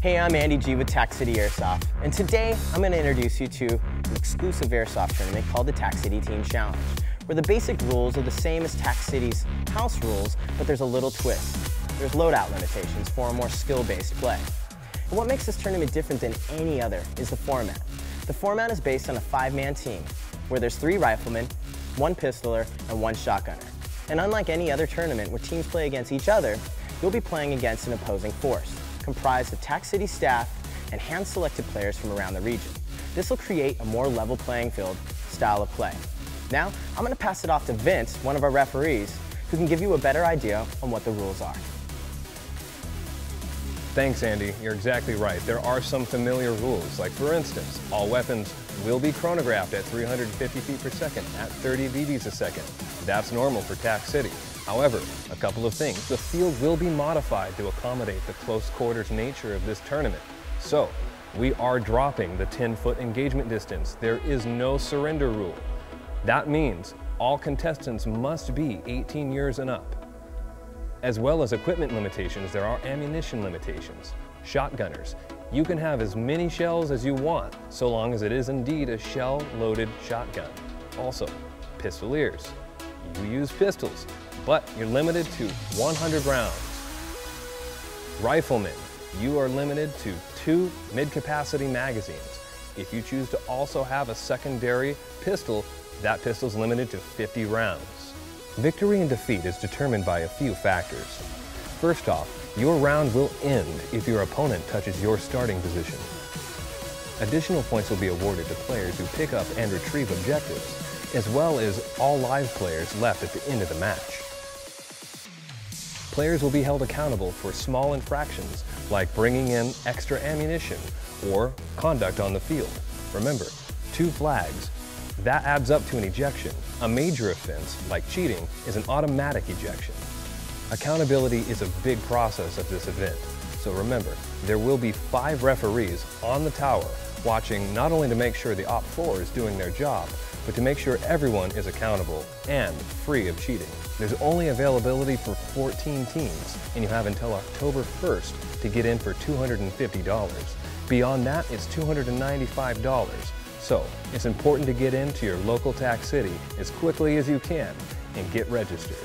Hey, I'm Andy G with Tac City Airsoft, and today I'm going to introduce you to an exclusive airsoft tournament called the Tac City Team Challenge, where the basic rules are the same as Tac City's house rules, but there's a little twist. There's loadout limitations for a more skill-based play. And what makes this tournament different than any other is the format. The format is based on a 5-man team, where there's 3 riflemen, 1 pistoler, and 1 shotgunner. And unlike any other tournament where teams play against each other, you'll be playing against an opposing force, comprised of Tac City staff and hand-selected players from around the region. This will create a more level playing field style of play. Now, I'm going to pass it off to Vince, one of our referees, who can give you a better idea on what the rules are. Thanks, Andy. You're exactly right. There are some familiar rules, like for instance, all weapons will be chronographed at 350 feet per second at 30 VDs a second. That's normal for Tac City. However, a couple of things. The field will be modified to accommodate the close quarters nature of this tournament. So, we are dropping the 10-foot engagement distance. There is no surrender rule. That means all contestants must be 18 years and up. As well as equipment limitations, there are ammunition limitations. Shotgunners, you can have as many shells as you want, so long as it is indeed a shell-loaded shotgun. Also, pistoleers, you use pistols, but you're limited to 100 rounds. Riflemen, you are limited to 2 mid-capacity magazines. If you choose to also have a secondary pistol, that pistol's limited to 50 rounds. Victory and defeat is determined by a few factors. First off, your round will end if your opponent touches your starting position. Additional points will be awarded to players who pick up and retrieve objectives, as well as all live players left at the end of the match. Players will be held accountable for small infractions like bringing in extra ammunition or conduct on the field. Remember, 2 flags, that adds up to an ejection. A major offense, like cheating, is an automatic ejection. Accountability is a big process of this event. So remember, there will be 5 referees on the tower watching not only to make sure the OPFOR is doing their job, but to make sure everyone is accountable and free of cheating. There's only availability for 14 teams, and you have until October 1st to get in for $250. Beyond that, it's $295. So, it's important to get into your local Tac City as quickly as you can and get registered.